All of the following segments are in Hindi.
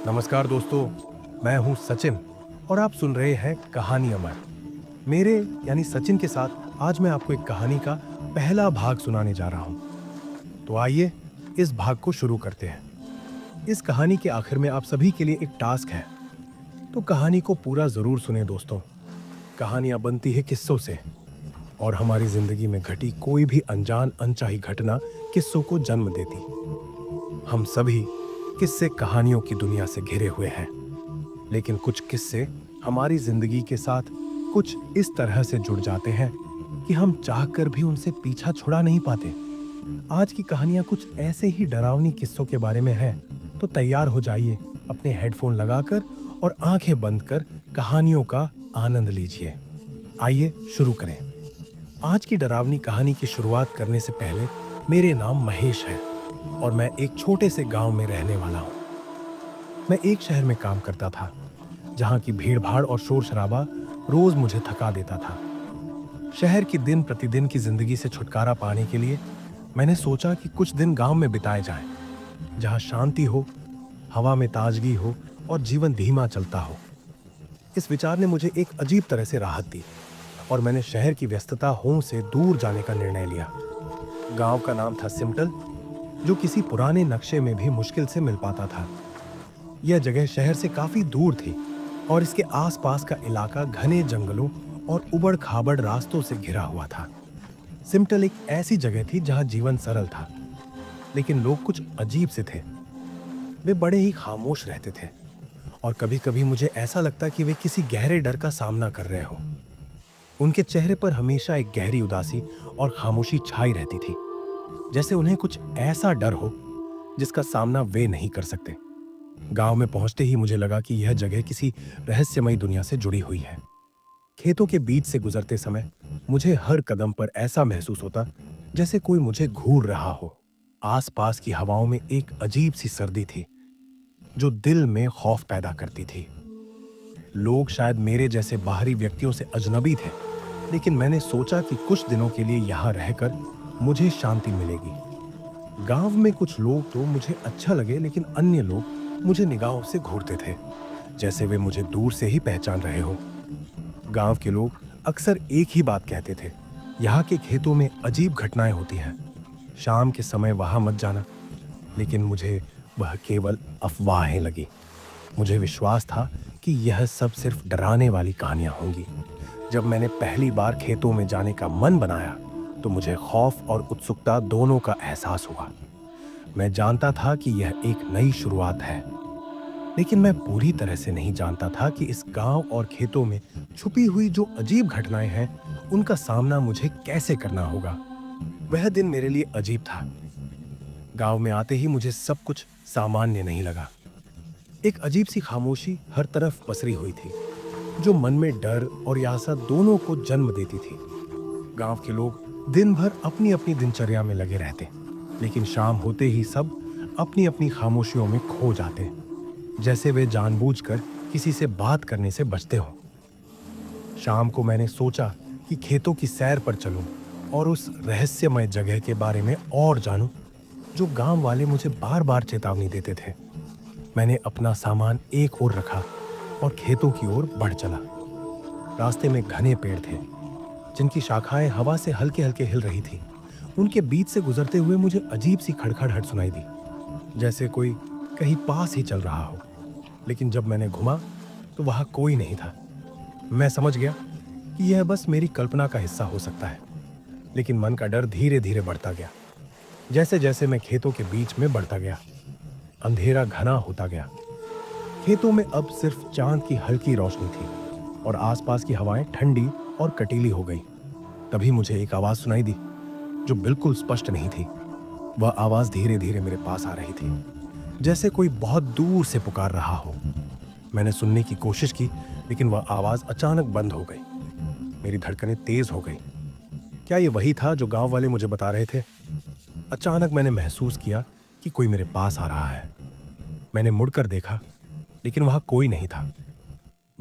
नमस्कार दोस्तों, मैं हूं सचिन और आप सुन रहे हैं कहानी अमर। मेरे यानी सचिन के साथ आज मैं आपको एक कहानी का पहला भाग सुनाने जा रहा हूं। तो आइए इस भाग को शुरू करते हैं। इस कहानी के आखिर में आप सभी के लिए एक टास्क है, तो कहानी को पूरा जरूर सुने दोस्तों। कहानियां बनती है किस्सों से और हमारी जिंदगी में घटी कोई भी अनजान अनचाही घटना किस्सों को जन्म देती। हम सभी किस्से कहानियों की दुनिया से घिरे हुए हैं, लेकिन कुछ किस्से हमारी जिंदगी के साथ कुछ इस तरह से जुड़ जाते हैं कि हम चाहकर भी उनसे पीछा छुड़ा नहीं पाते। आज की कहानियां कुछ ऐसे ही डरावनी किस्सों के बारे में है, तो तैयार हो जाइए अपने हेडफोन लगाकर और आंखें बंद कर कहानियों का आनंद लीजिए। आइए शुरू करें। आज की डरावनी कहानी की शुरुआत करने से पहले मेरे नाम महेश है और मैं एक छोटे से गांव में रहने वाला हूं। मैं एक शहर में काम करता था जहां की भीड़-भाड़ और शोर-शराबा रोज मुझे थका देता था। शहर की दिन प्रतिदिन की जिंदगी से छुटकारा पाने के लिए मैंने सोचा कि कुछ दिन गांव में बिताए जाएं, जहां शांति हो, हवा में ताजगी हो और जीवन धीमा चलता हो। इस विचार ने मुझे एक अजीब तरह से राहत दी और मैंने शहर की व्यस्तता हों से दूर जाने का निर्णय लिया। गांव का नाम था सिमटल, जो किसी पुराने नक्शे में भी मुश्किल से मिल पाता था। यह जगह शहर से काफी दूर थी और इसके आसपास का इलाका घने जंगलों और उबड़-खाबड़ रास्तों से घिरा हुआ था। सिमटल एक ऐसी जगह थी जहां जीवन सरल था, लेकिन लोग कुछ अजीब से थे। वे बड़े ही खामोश रहते थे और कभी-कभी मुझे ऐसा लगता कि वे किसी गहरे डर का सामना कर रहे हो। उनके चेहरे पर हमेशा एक गहरी उदासी और खामोशी छाई रहती थी, जैसे उन्हें कुछ ऐसा डर हो जिसका सामना वे नहीं कर सकते। गांव में पहुंचते ही मुझे लगा कि यह जगह किसी रहस्यमयी दुनिया से जुड़ी हुई है। खेतों के बीच से गुजरते समय मुझे हर कदम पर ऐसा महसूस होता जैसे कोई मुझे घूर रहा हो। आसपास की हवाओं में एक अजीब सी सर्दी थी जो दिल में खौफ पैदा करती थी। लोग शायद मेरे जैसे बाहरी व्यक्तियों से अजनबी थे, लेकिन मैंने सोचा कि कुछ दिनों के लिए यहाँ रहकर मुझे शांति मिलेगी। गांव में कुछ लोग तो मुझे अच्छा लगे, लेकिन अन्य लोग मुझे निगाहों से घूरते थे, जैसे वे मुझे दूर से ही पहचान रहे हो। गांव के लोग अक्सर एक ही बात कहते थे, यहाँ के खेतों में अजीब घटनाएं होती हैं, शाम के समय वहां मत जाना। लेकिन मुझे वह केवल अफवाहें लगी। मुझे विश्वास था कि यह सब सिर्फ डराने वाली कहानियां होंगी। जब मैंने पहली बार खेतों में जाने का मन बनाया तो मुझे खौफ और उत्सुकता दोनों का एहसास हुआ। मैं जानता था कि यह एक नई शुरुआत है, लेकिन मैं पूरी तरह से नहीं जानता था कि इस गांव और खेतों में छुपी हुई जो अजीब घटनाएं हैं, उनका सामना मुझे कैसे करना होगा। वह दिन मेरे लिए अजीब था। गांव में आते ही मुझे सब कुछ सामान्य नहीं लगा। एक अजीब सी खामोशी हर तरफ पसरी हुई थी, जो मन में डर और यासा दोनों को जन्म देती थी। गांव के लोग दिन भर अपनी अपनी दिनचर्या में लगे रहते, लेकिन शाम होते ही सब अपनी अपनी खामोशियों में खो जाते, जैसे वे जानबूझकर किसी से बात करने से बचते हो। शाम को मैंने सोचा कि खेतों की सैर पर चलूं और उस रहस्यमय जगह के बारे में और जानूं, जो गांव वाले मुझे बार बार चेतावनी देते थे। मैंने अपना सामान एक ओर रखा और खेतों की ओर बढ़ चला। रास्ते में घने पेड़ थे, जिनकी शाखाएं हवा से हल्के हल्के हिल रही थी। उनके बीच से गुजरते हुए मुझे अजीब सी खड़खड़ाहट सुनाई दी, जैसे कोई कहीं पास ही चल रहा हो। लेकिन जब मैंने घुमा तो वहां कोई नहीं था। मैं समझ गया कि यह बस मेरी कल्पना का हिस्सा हो सकता है, लेकिन मन का डर धीरे धीरे बढ़ता गया। जैसे जैसे मैं खेतों के बीच में बढ़ता गया, अंधेरा घना होता गया। खेतों में अब सिर्फ चांद की हल्की रोशनी थी और आसपास की हवाएं ठंडी और कटीली हो गई। तभी मुझे एक आवाज सुनाई दी, जो बिल्कुल स्पष्ट नहीं थी। वह आवाज धीरे धीरे मेरे पास आ रही थी, जैसे कोई बहुत दूर से पुकार रहा हो। मैंने सुनने की कोशिश की, लेकिन वह आवाज अचानक बंद हो गई। मेरी धड़कनें तेज हो गई। क्या ये वही था जो गांव वाले मुझे बता रहे थे? अचानक मैंने महसूस किया कि कोई मेरे पास आ रहा है। मैंने मुड़कर देखा, लेकिन वहां कोई नहीं था।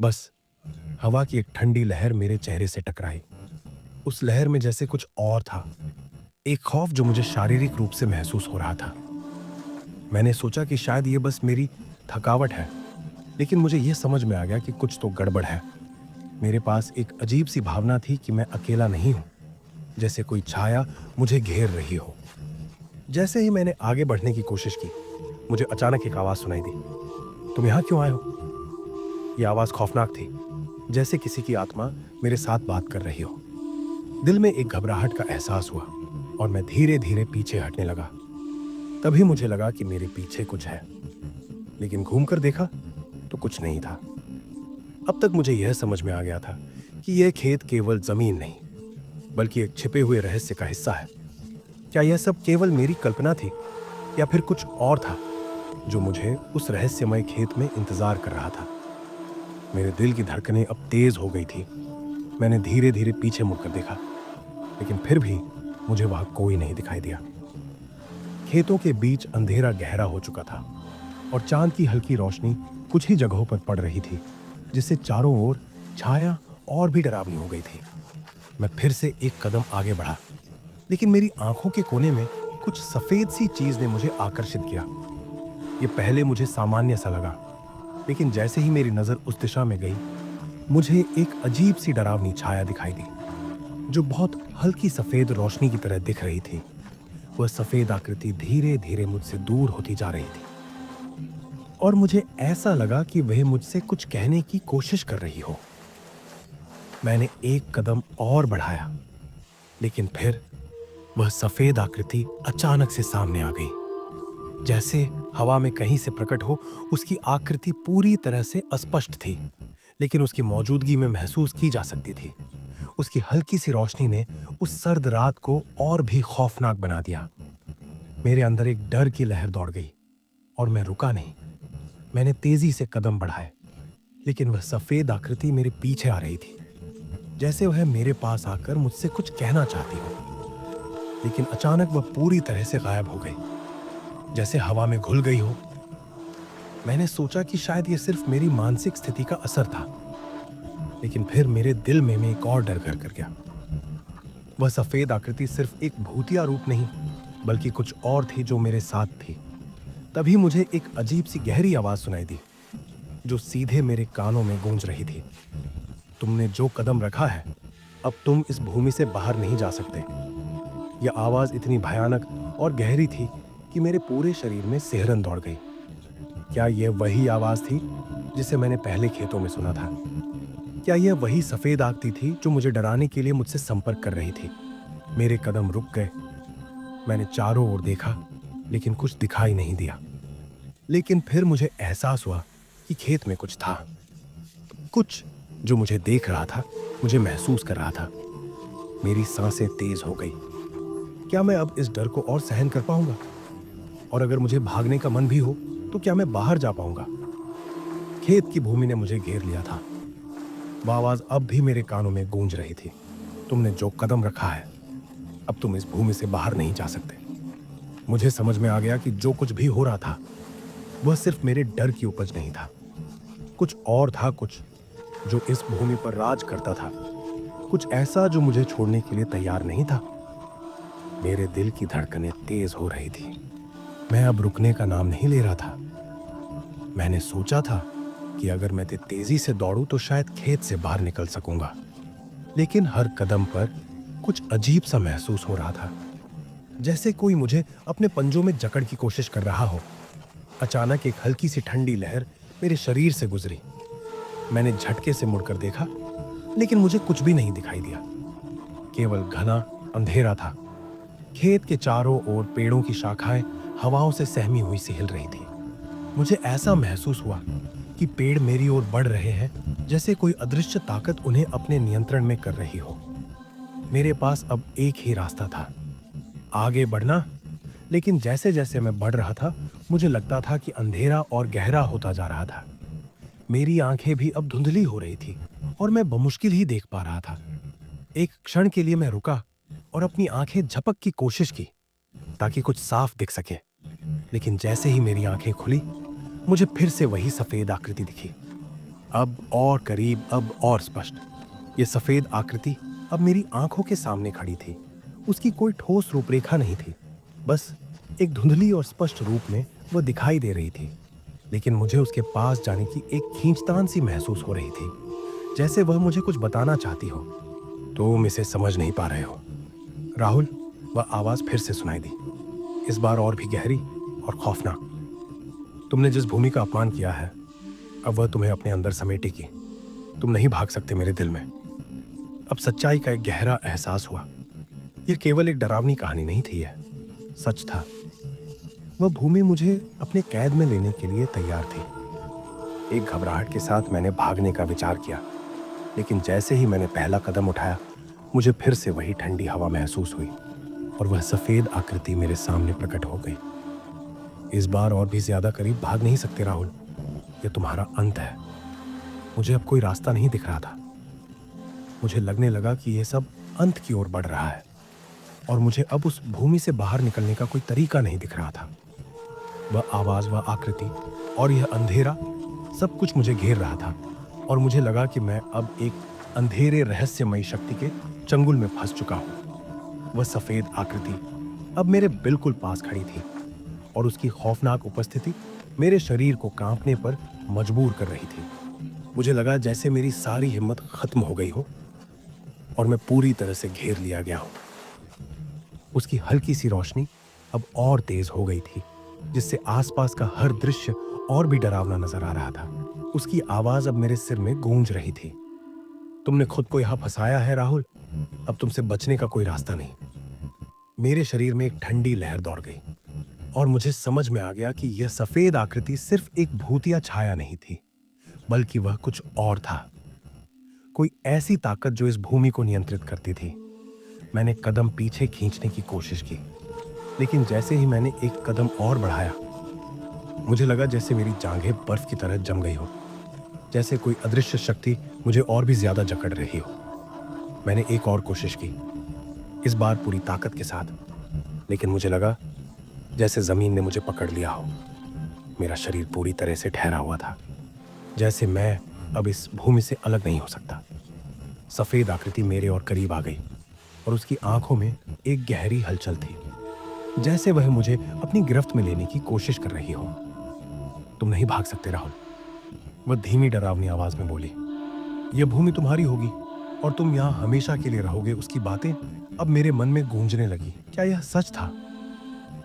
बस हवा की एक ठंडी लहर मेरे चेहरे से टकराई। उस लहर में जैसे कुछ और था, एक खौफ जो मुझे शारीरिक रूप से महसूस हो रहा था। मैंने सोचा कि शायद ये बस मेरी थकावट है, लेकिन मुझे यह समझ में आ गया कि कुछ तो गड़बड़ है। मेरे पास एक अजीब सी भावना थी कि मैं अकेला नहीं हूं, जैसे कोई छाया मुझे घेर रही हो। जैसे ही मैंने आगे बढ़ने की कोशिश की, मुझे अचानक एक आवाज सुनाई दी। तुम यहां क्यों आए हो? यह आवाज खौफनाक थी, जैसे किसी की आत्मा मेरे साथ बात कर रही हो। दिल में एक घबराहट का एहसास हुआ और मैं धीरे धीरे पीछे हटने लगा। तभी मुझे लगा कि मेरे पीछे कुछ है, लेकिन घूमकर देखा तो कुछ नहीं था। अब तक मुझे यह समझ में आ गया था कि यह खेत केवल जमीन नहीं, बल्कि एक छिपे हुए रहस्य का हिस्सा है। क्या यह सब केवल मेरी कल्पना थी, या फिर कुछ और था जो मुझे उस रहस्यमय खेत में इंतजार कर रहा था? मेरे दिल की धड़कनें अब तेज हो गई थी। मैंने धीरे धीरे पीछे मुड़कर देखा, लेकिन फिर भी मुझे वहां कोई नहीं दिखाई दिया। खेतों के बीच अंधेरा गहरा हो चुका था और चांद की हल्की रोशनी कुछ ही जगहों पर पड़ रही थी, जिससे चारों ओर छाया और भी डरावनी हो गई थी। मैं फिर से एक कदम आगे बढ़ा, लेकिन मेरी आंखों के कोने में कुछ सफेद सी चीज ने मुझे आकर्षित किया। ये पहले मुझे सामान्य सा लगा, लेकिन जैसे ही मेरी नजर उस दिशा में गई, मुझे एक अजीब सी डरावनी छाया दिखाई दी, जो बहुत हल्की सफेद रोशनी की तरह दिख रही थी। वह सफेद आकृति धीरे धीरे मुझसे दूर होती जा रही थी और मुझे ऐसा लगा कि वह मुझसे कुछ कहने की कोशिश कर रही हो। मैंने एक कदम और बढ़ाया, लेकिन फिर वह सफेद आकृति अचानक से सामने आ गई। जैसे हवा में कहीं से प्रकट हो, उसकी आकृति पूरी तरह से अस्पष्ट थी, लेकिन उसकी मौजूदगी में महसूस की जा सकती थी। उसकी हल्की सी रोशनी ने उस सर्द रात को और भी खौफनाक बना दिया। मेरे अंदर एक डर की लहर दौड़ गई और मैं रुका नहीं। मैंने तेजी से कदम बढ़ाए, लेकिन वह सफेद आकृति मेरे पीछे आ रही थी, जैसे वह मेरे पास आकर मुझसे कुछ कहना चाहती हो। लेकिन अचानक वह पूरी तरह से गायब हो गई, जैसे हवा में घुल गई हो। मैंने सोचा कि शायद यह सिर्फ मेरी मानसिक स्थिति का असर था, लेकिन फिर मेरे दिल में एक और डर घर कर गया। वह सफेद आकृति सिर्फ एक भूतिया रूप नहीं, बल्कि कुछ और थी जो मेरे साथ थी। तभी मुझे एक अजीब सी गहरी आवाज सुनाई दी, जो सीधे मेरे कानों में गूंज रही थी। तुमने जो कदम रखा है, अब तुम इस भूमि से बाहर नहीं जा सकते। यह आवाज इतनी भयानक और गहरी थी कि मेरे पूरे शरीर में सिहरन दौड़ गई। क्या यह वही आवाज थी जिसे मैंने पहले खेतों में सुना था? क्या यह वही सफेद आकृति थी जो मुझे डराने के लिए मुझसे संपर्क कर रही थी? मेरे कदम रुक गए। मैंने चारों ओर देखा, लेकिन कुछ दिखाई नहीं दिया। लेकिन फिर मुझे एहसास हुआ कि खेत में कुछ था, कुछ जो मुझे देख रहा था, मुझे महसूस कर रहा था। मेरी सांसें तेज हो गई। क्या मैं अब इस डर को और सहन कर पाऊंगा? और अगर मुझे भागने का मन भी हो, तो क्या मैं बाहर जा पाऊंगा? खेत की भूमि ने मुझे घेर लिया था। वह आवाज अब भी मेरे कानों में गूंज रही थी। तुमने जो कदम रखा है, अब तुम इस भूमि से बाहर नहीं जा सकते। मुझे समझ में आ गया कि जो कुछ भी हो रहा था, वह सिर्फ मेरे डर की उपज नहीं था। कुछ और था, कुछ जो इस भूमि पर राज करता था, कुछ ऐसा जो मुझे छोड़ने के लिए तैयार नहीं था। मेरे दिल की धड़कनें तेज हो रही थी। मैं अब रुकने का नाम नहीं ले रहा था। मैंने सोचा था कि अगर मैं तेजी से दौड़ूं तो शायद खेत से बाहर निकल सकूंगा, लेकिन हर कदम पर कुछ अजीब सा महसूस हो रहा था, जैसे कोई मुझे अपने पंजों में जकड़ की कोशिश कर रहा हो। अचानक एक हल्की सी ठंडी लहर मेरे शरीर से गुजरी। मैंने झटके से मुड़कर देखा, लेकिन मुझे कुछ भी नहीं दिखाई दिया, केवल घना अंधेरा था। खेत के चारों ओर पेड़ों की शाखाएं हवाओं से सहमी हुई सी हिल रही थी। मुझे ऐसा महसूस हुआ कि पेड़ मेरी ओर बढ़ रहे हैं, जैसे कोई अदृश्य ताकत उन्हें अपने नियंत्रण में कर रही हो। मेरे पास अब एक ही रास्ता था, आगे बढ़ना। लेकिन जैसे जैसे मैं बढ़ रहा था, मुझे लगता था कि अंधेरा और गहरा होता जा रहा था। मेरी आंखें भी अब धुंधली हो रही थी और मैं बमुश्किल ही देख पा रहा था। एक क्षण के लिए मैं रुका और अपनी आंखें झपक की कोशिश की, ताकि कुछ साफ दिख सके। लेकिन जैसे ही मेरी आंखें खुली, मुझे फिर से वही सफेद आकृति दिखी, अब और करीब, अब और स्पष्ट। ये सफेद आकृति अब मेरी आंखों के सामने खड़ी थी। उसकी कोई ठोस रूपरेखा नहीं थी, बस एक धुंधली और स्पष्ट रूप में वह दिखाई दे रही थी। लेकिन मुझे उसके पास जाने की एक खींचतान सी महसूस हो रही थी, जैसे वह मुझे कुछ बताना चाहती हो। तुम इसे समझ नहीं पा रहे हो, राहुल। वह आवाज फिर से सुनाई दी, इस बार और भी गहरी और खौफनाक। तुमने जिस भूमि का अपमान किया है, अब वह तुम्हें अपने अंदर समेटेगी। तुम नहीं भाग सकते मेरे दिल में। अब सच्चाई का एक गहरा एहसास हुआ। यह केवल एक डरावनी कहानी नहीं थी, यह सच था। वह भूमि मुझे अपने कैद में लेने के लिए तैयार थी। एक घबराहट के साथ मैंने भागने का विचार किया, लेकिन जैसे ही मैंने पहला कदम उठाया, मुझे फिर से वही ठंडी हवा महसूस हुई और वह सफेद आकृति मेरे सामने प्रकट हो गई। इस बार और भी ज्यादा करीब भाग नहीं सकते राहुल, यह तुम्हारा अंत है। मुझे अब कोई रास्ता नहीं दिख रहा था। मुझे लगने लगा कि यह सब अंत की ओर बढ़ रहा है और मुझे अब उस भूमि से बाहर निकलने का कोई तरीका नहीं दिख रहा था। वह आवाज, वह आकृति और यह अंधेरा, सब कुछ मुझे घेर रहा था और मुझे लगा कि मैं अब एक अंधेरे रहस्यमयी शक्ति के चंगुल में फंस चुका हूं। वह सफेद आकृति अब मेरे बिल्कुल पास खड़ी थी और उसकी खौफनाक उपस्थिति मेरे शरीर को कांपने पर मजबूर कर रही थी। मुझे लगा जैसे मेरी सारी हिम्मत खत्म हो गई हो और मैं पूरी तरह से घेर लिया गया हूं। उसकी हल्की सी रोशनी अब और तेज हो गई थी, जिससे आसपास का हर दृश्य और भी डरावना नजर आ रहा था। उसकी आवाज अब मेरे सिर में गूंज रही थी, तुमने खुद को यहां फंसाया है राहुल, अब तुमसे बचने का कोई रास्ता नहीं। मेरे शरीर में एक ठंडी लहर दौड़ गई और मुझे समझ में आ गया कि यह सफेद आकृति सिर्फ एक भूतिया छाया नहीं थी, बल्कि वह कुछ और था। कोई ऐसी ताकत जो इस भूमि को नियंत्रित करती थी। मैंने कदम पीछे खींचने की कोशिश की, लेकिन जैसे ही मैंने एक कदम और बढ़ाया, मुझे लगा जैसे मेरी जांघें बर्फ की तरह जम गई हो, जैसे कोई अदृश्य शक्ति मुझे और भी ज्यादा जकड़ रही हो। मैंने एक और कोशिश की, इस बार पूरी ताकत के साथ, लेकिन मुझे लगा जैसे जमीन ने मुझे पकड़ लिया हो। मेरा शरीर पूरी तरह से ठहरा हुआ था, जैसे मैं अब इस भूमि से अलग नहीं हो सकता। सफेद आकृति मेरे और करीब आ गई और उसकी आंखों में एक गहरी हलचल थी, जैसे वह मुझे अपनी गिरफ्त में लेने की कोशिश कर रही हो। तुम नहीं भाग सकते राहुल, वह धीमी डरावनी आवाज में बोली। यह भूमि तुम्हारी होगी और तुम यहां हमेशा के लिए रहोगे। उसकी बातें अब मेरे मन में गूंजने लगी। क्या यह सच था?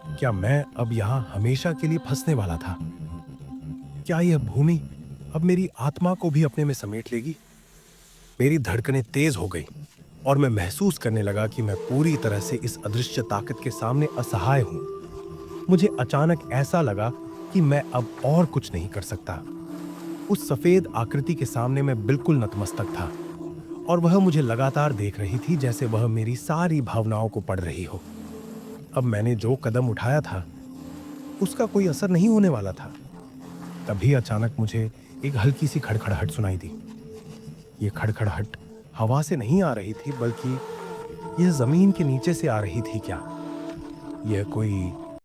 क्या मैं अब यहां हमेशा के लिए फंसने वाला था? क्या यह भूमि अब मेरी आत्मा को भी अपने में समेट लेगी? मेरी धड़कनें तेज हो गई और मैं महसूस करने लगा कि मैं पूरी तरह से इस अदृश्य ताकत के सामने असहाय हूं। मुझे अचानक ऐसा लगा कि मैं अब और कुछ नहीं कर सकता। उस सफेद आकृति के सामने मैं बिल्कुल नतमस्तक था और वह मुझे लगातार देख रही थी, जैसे वह मेरी सारी भावनाओं को पढ़ रही हो। अब मैंने जो कदम उठाया था उसका कोई असर नहीं होने वाला था। तभी अचानक मुझे एक हल्की सी खड़खड़ाहट सुनाई दी। ये खड़खड़ाहट हवा से नहीं आ रही थी, बल्कि यह जमीन के नीचे से आ रही थी। क्या यह कोई